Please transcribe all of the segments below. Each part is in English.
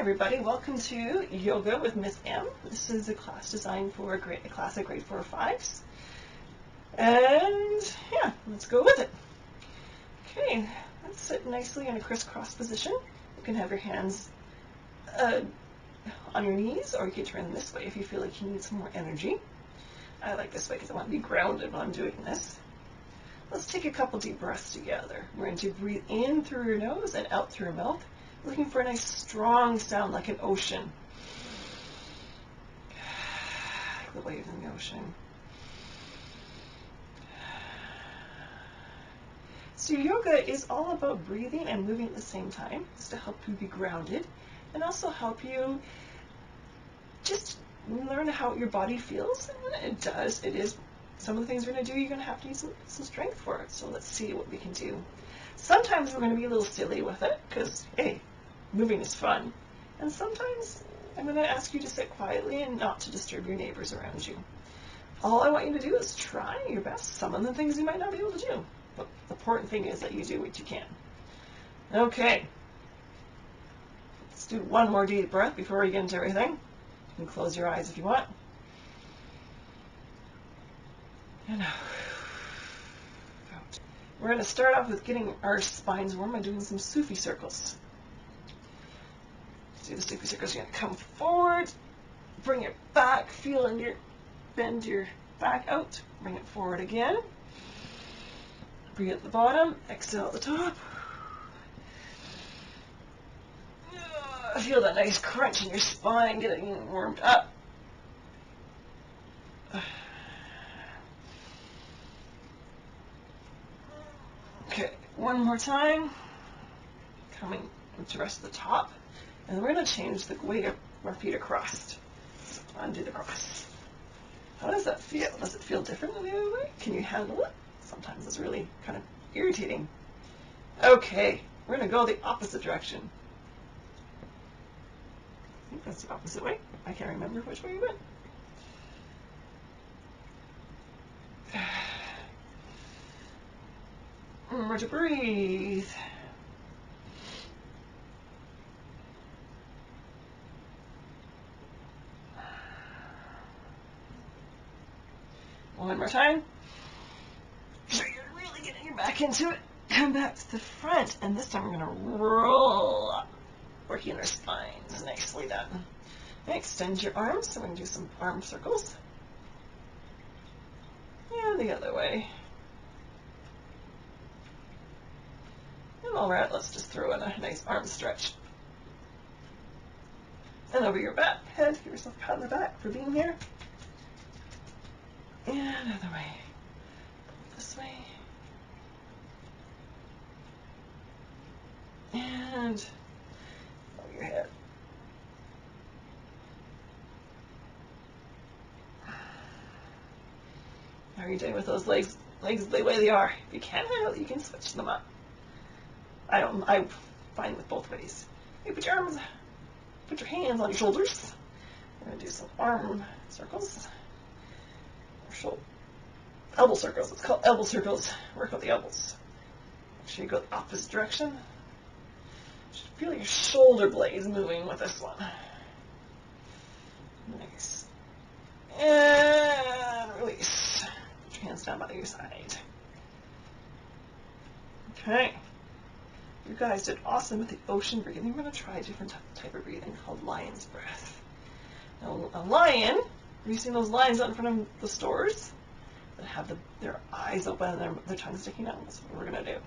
everybody, welcome to Yoga with Miss M. This is a class designed for a class of grade 4 or 5s. And yeah, let's go with it. Okay, let's sit nicely in a crisscross position. You can have your hands on your knees, or you can turn them this way if you feel like you need some more energy. I like this way because I want to be grounded when I'm doing this. Let's take a couple deep breaths together. We're going to breathe in through your nose and out through your mouth, looking for a nice strong sound like an ocean. The waves in the ocean. So yoga is all about breathing and moving at the same time. It's to help you be grounded and also help you just learn how your body feels. And it does. It is some of the things we're going to do, you're going to have to use some strength for it. So let's see what we can do. Sometimes we're going to be a little silly with it because, hey, moving is fun. And sometimes I'm going to ask you to sit quietly and not to disturb your neighbors around you. All I want you to do is try your best. Some of the things you might not be able to do, but the important thing is that you do what you can. Okay. Let's do one more deep breath before we get into everything. You can close your eyes if you want. And out. We're going to start off with getting our spines warm by doing some Sufi circles. See the Sufi circles, you're going to come forward, bring it back, bend your back out, bring it forward again. Breathe at the bottom, exhale at the top. Feel that nice crunch in your spine, getting warmed up. Okay, one more time. Coming to rest at the top. And we're going to change the weight of our feet across. Undo the cross. How does that feel? Does it feel different than the other way? Can you handle it? Sometimes it's really kind of irritating. Okay, we're going to go the opposite direction. I think that's the opposite way. I can't remember which way we went. Remember to breathe. One more time. So you're really getting your back into it. Come back to the front, and this time we're going to roll up, working our spines. Nicely done. And extend your arms, so we're going to do some arm circles. And the other way. And while we're at it, let's just throw in a nice arm stretch. And over your back, head, give yourself a pat on the back for being here. And another way. This way. And over your head. How are you doing with those legs? Legs the way they are. If you can't handle it, you can switch them up. I'm fine with both ways. You put your hands on your shoulders. We're going to do some arm circles. Elbow circles. It's called elbow circles. Work out the elbows. Make sure you go the opposite direction. Just feel your shoulder blades moving with this one. Nice. And release. Put your hands down by your side. Okay. You guys did awesome with the ocean breathing. We're going to try a different type of breathing called lion's breath. Now, a lion, have you seen those lions out in front of the stores that have their eyes open and their tongue sticking out? That's what we're going to do.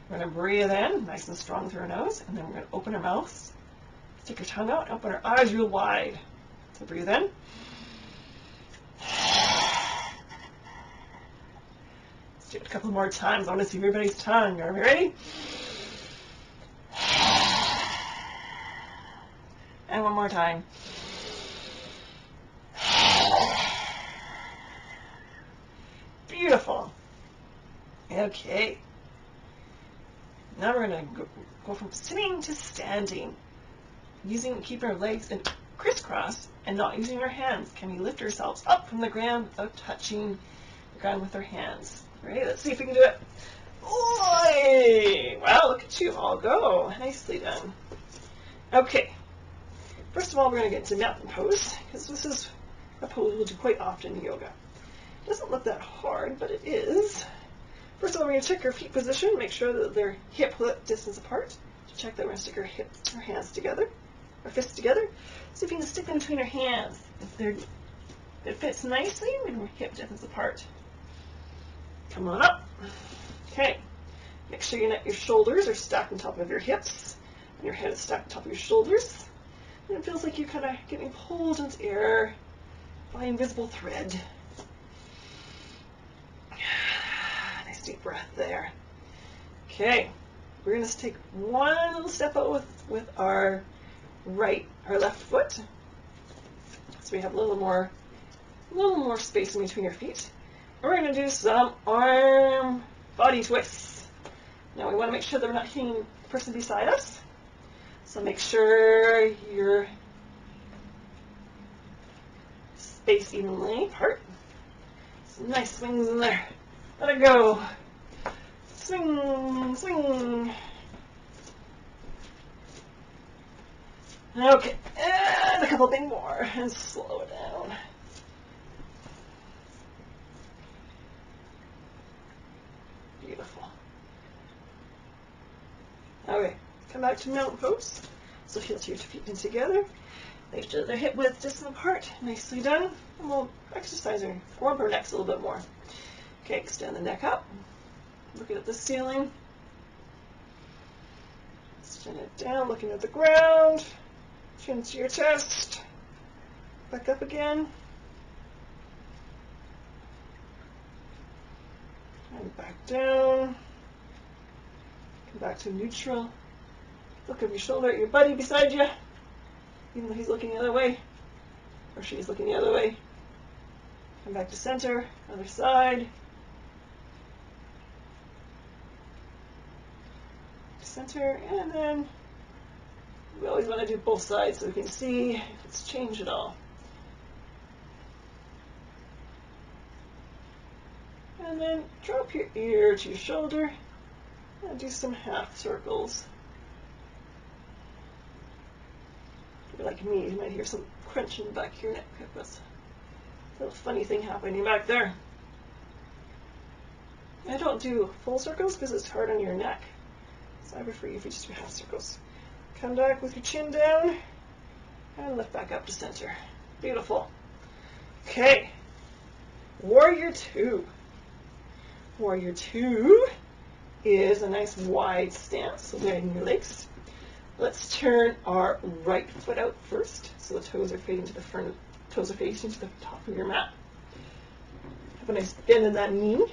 We're going to breathe in, nice and strong through our nose, and then we're going to open our mouths, stick our tongue out, and open our eyes real wide. So breathe in. Let's do it a couple more times. I want to see everybody's tongue. Are we ready? And one more time. Beautiful. Okay. Now we're going to go from sitting to standing. Keeping our legs in crisscross and not using our hands. Can we lift ourselves up from the ground without touching the ground with our hands? Ready? Let's see if we can do it. Oy! Wow, look at you all go. Nicely done. Okay. First of all, we're going to get into mountain pose, because this is a pose we'll do quite often in yoga. It doesn't look that hard, but it is. First of all, we're going to check our feet position, make sure that they're hip distance apart. To check that, we're going to stick our hands together, our fists together. See if you can stick them between your hands. If it fits nicely, then we're hip distance apart. Come on up. Okay. Make sure your shoulders are stacked on top of your hips, and your head is stacked on top of your shoulders. And it feels like you're kind of getting pulled into air by invisible thread. Nice deep breath there. Okay, we're going to take one little step out with our left foot. So we have a little more space in between your feet. And we're going to do some arm body twists. Now we want to make sure that we're not hitting the person beside us. So make sure you're spaced evenly apart. Some nice swings in there. Let it go. Swing, swing. Okay, and a couple things more, and slow it down. Beautiful. Okay, come back to mountain pose. So heel to your feet in together. Make sure they're hip width distant apart. Nicely done. And we'll exercise our warm our necks a little bit more. Okay, extend the neck up. Looking at the ceiling. Extend it down, looking at the ground. Chin to your chest. Back up again. And back down. Come back to neutral. Look over your shoulder at your buddy beside you, even though he's looking the other way, or she's looking the other way. Come back to center, other side. Center, and then we always want to do both sides so we can see if it's changed at all. And then drop your ear to your shoulder and do some half circles. If you're like me, you might hear some crunching back of your neck. That's a little funny thing happening back there. I don't do full circles because it's hard on your neck. So I prefer you if you just do half circles. Come back with your chin down and lift back up to center. Beautiful. Okay. Warrior Two. Warrior Two is a nice wide stance, so bending your legs. Let's turn our right foot out first, so the toes are facing to the front. Toes are facing to the top of your mat. Have a nice bend in that knee.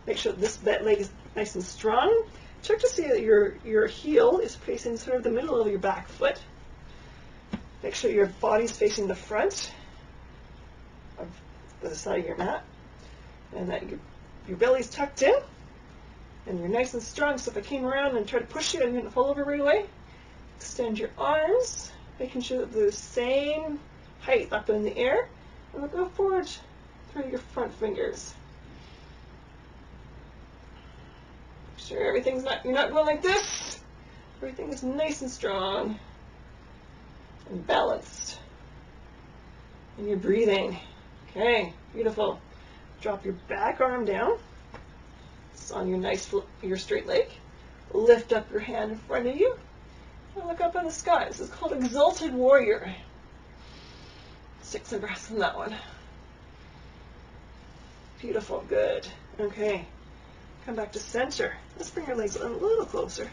Make sure that leg is nice and strong. Check to see that your heel is facing sort of the middle of your back foot. Make sure your body's facing the front of the side of your mat, and that your belly's tucked in, and you're nice and strong. So if I came around and tried to push you, I didn't fall over right away. Extend your arms, making sure that they're the same height up in the air, and we'll go forward through your front fingers. Make sure you're not going like this. Everything is nice and strong and balanced. And you're breathing. Okay, beautiful. Drop your back arm down. It's on your straight leg. Lift up your hand in front of you. And look up in the sky. This is called Exalted Warrior. Stick some breaths in that one. Beautiful, good. Okay, come back to center. Let's bring our legs a little closer.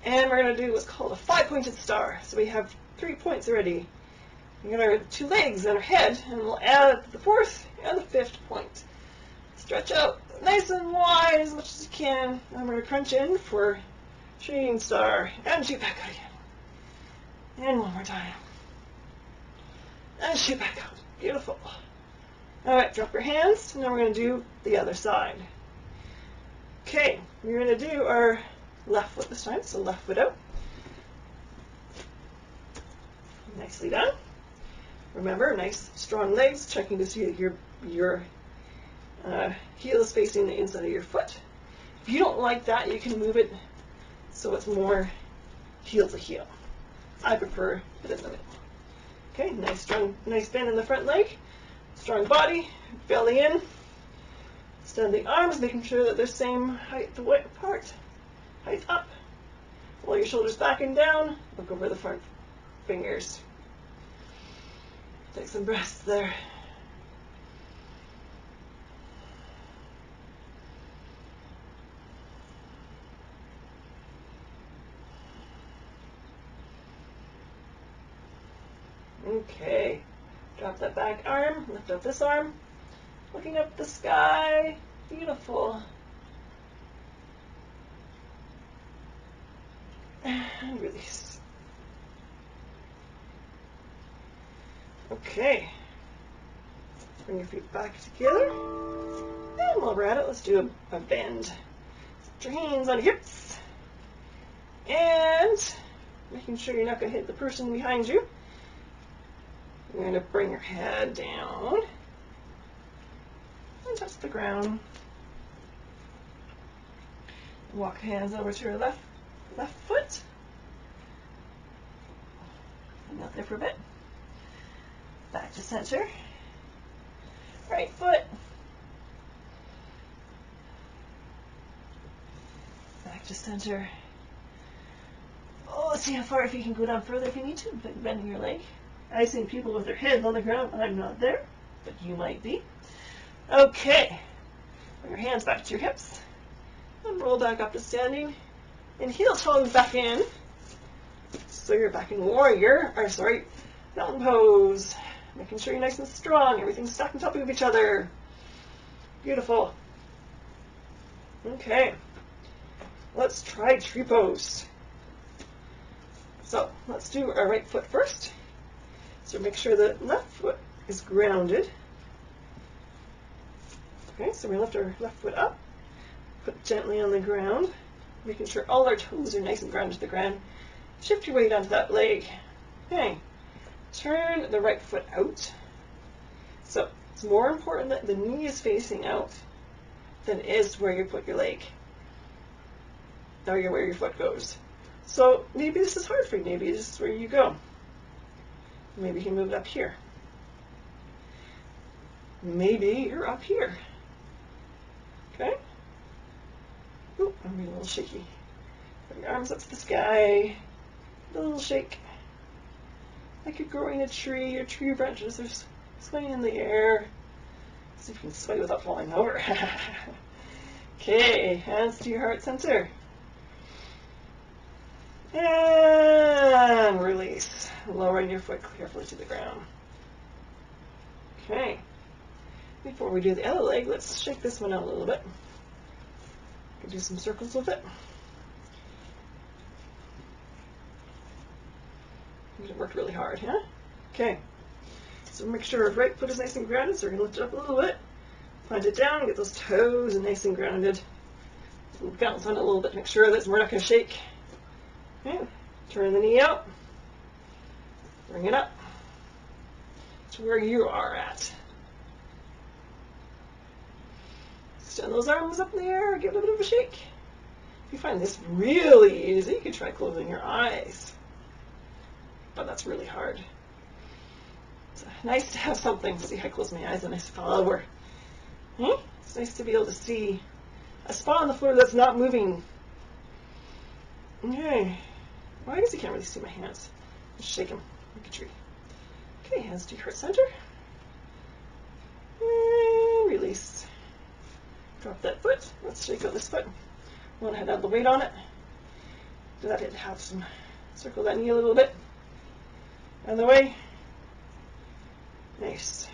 And we're going to do what's called a 5-pointed star. So we have 3 points already. We got our 2 legs and our head, and we'll add the 4th and the 5th point. Stretch out nice and wide as much as you can. And we're going to crunch in for shooting star. And shoot back out again. And one more time. And shoot back out. Beautiful. Alright, drop your hands. Now we're going to do the other side. Okay, we're going to do our left foot this time. So left foot out. Nicely done. Remember, nice strong legs, checking to see that your heel is facing the inside of your foot. If you don't like that, you can move it so it's more heel to heel. I prefer it in the middle. Okay, nice strong, nice bend in the front leg, strong body, belly in. Extend the arms, making sure that they're same height apart, height up. Roll your shoulders back and down. Look over the front fingers. Take some breaths there. Okay, drop that back arm, lift up this arm, looking up the sky, beautiful. And release. Okay, bring your feet back together, and while we're at it, let's do a bend. Put your hands on your hips, and making sure you're not going to hit the person behind you. You're going to bring your head down and touch the ground. Walk hands over to your left foot. Hang out there for a bit. Back to center. Right foot. Back to center. Oh, let's see how far, if you can go down further if you need to, bending your leg. I've seen people with their heads on the ground. I'm not there, but you might be. Okay. Bring your hands back to your hips. And roll back up to standing. And heel toes back in. So you're back in warrior, mountain pose. Making sure you're nice and strong. Everything's stacked on top of each other. Beautiful. Okay. Let's try tree pose. So let's do our right foot first. So make sure the left foot is grounded. Okay, so we lift our left foot up, put gently on the ground, making sure all our toes are nice and grounded to the ground. Shift your weight onto that leg. Okay, turn the right foot out. So it's more important that the knee is facing out than it is where you put your leg, or where your foot goes. So maybe this is hard for you. Maybe this is where you go. Maybe you can move it up here. Maybe you're up here. Okay? Ooh, I'm getting a little shaky. Bring your arms up to the sky. A little shake. Like you're growing a tree. Your tree branches are swaying in the air. See if you can sway without falling over. Okay, hands to your heart center. And release. Lowering your foot carefully to the ground. Okay. Before we do the other leg, let's shake this one out a little bit. We can do some circles with it. It worked really hard, huh? Okay. So make sure our right foot is nice and grounded, so we're going to lift it up a little bit. Plant it down, get those toes nice and grounded. We'll bounce on it a little bit, make sure that we're not going to shake. Okay. Turn the knee out. Bring it up to where you are at. Extend those arms up in the air, give it a bit of a shake. If you find this really easy, you can try closing your eyes. But that's really hard. It's nice to have something. See, I close my eyes and I fall over. It's nice to be able to see a spot on the floor that's not moving. Okay. Well, I guess you can't really see my hands. Just shake them like a tree. Okay, hands to your heart center. And release. Drop that foot. Let's shake out this foot. Want to have the weight on it. Let it have some, circle that knee a little bit. Out of the way. Nice.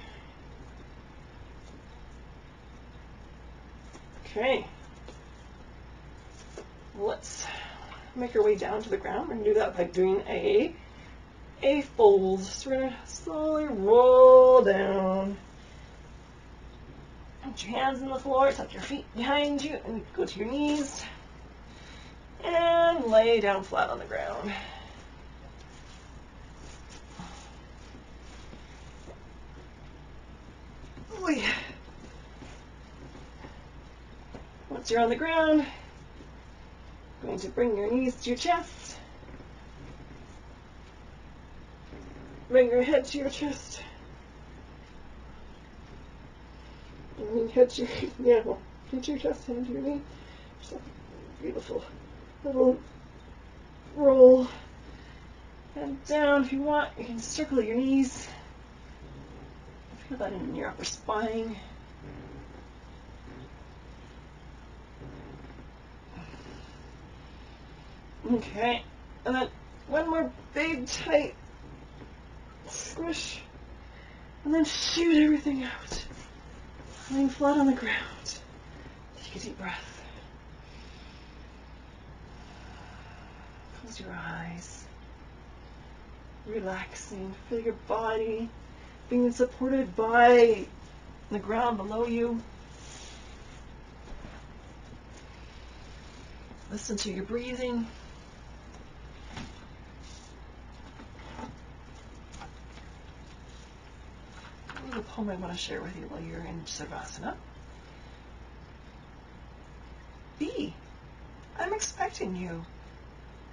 Okay. Let's make our way down to the ground. We're going to do that by doing a fold. So we're going to slowly roll down. Put your hands on the floor, tuck your feet behind you, and go to your knees. And lay down flat on the ground. Oy. Once you're on the ground, going to bring your knees to your chest. Bring your head to your chest. And head to your, head to your chest, hand to your knee. Just a beautiful little roll. And down if you want. You can circle your knees. Feel that in your upper spine. Okay, and then one more big tight squish, and then shoot everything out. Lying flat on the ground. Take a deep breath. Close your eyes. Relaxing. Feel your body being supported by the ground below you. Listen to your breathing. A poem I want to share with you while you're in Savasana. B. I'm expecting you.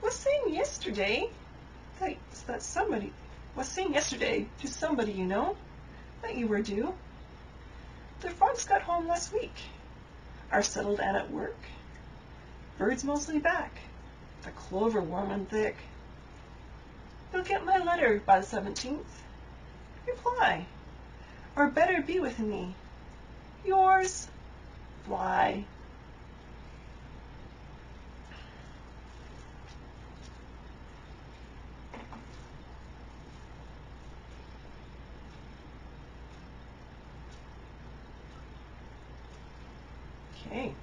Was saying yesterday that somebody was saying yesterday to somebody you know that you were due. The frogs got home last week. Are settled and at work. Birds mostly back. The clover warm and thick. You'll get my letter by the 17th. Reply. Or better be with me. Yours, Fly. Okay.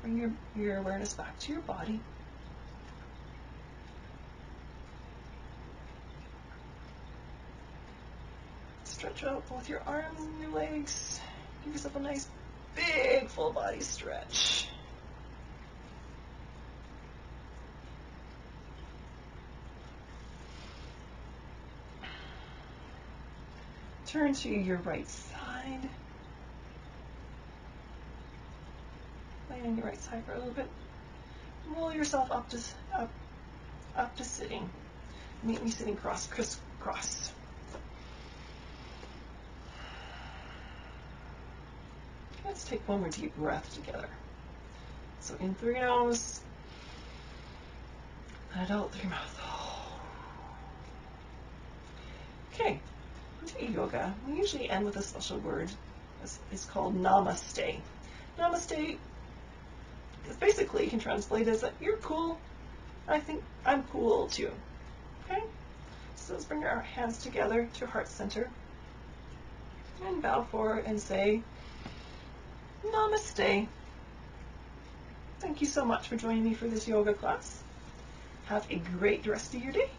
Bring your awareness back to your body. Stretch out both your arms and your legs. Give yourself a nice big full body stretch. Turn to your right side. Lay on your right side for a little bit. Roll yourself up to sitting. Meet me sitting crisscross. Let's take one more deep breath together. So in through your nose, and out through your mouth. Okay, into yoga, we usually end with a special word. It's called Namaste. Namaste is basically, you can translate as you're cool. I think I'm cool too. Okay? So let's bring our hands together to heart center and bow forward and say Namaste. Thank you so much for joining me for this yoga class. Have a great rest of your day.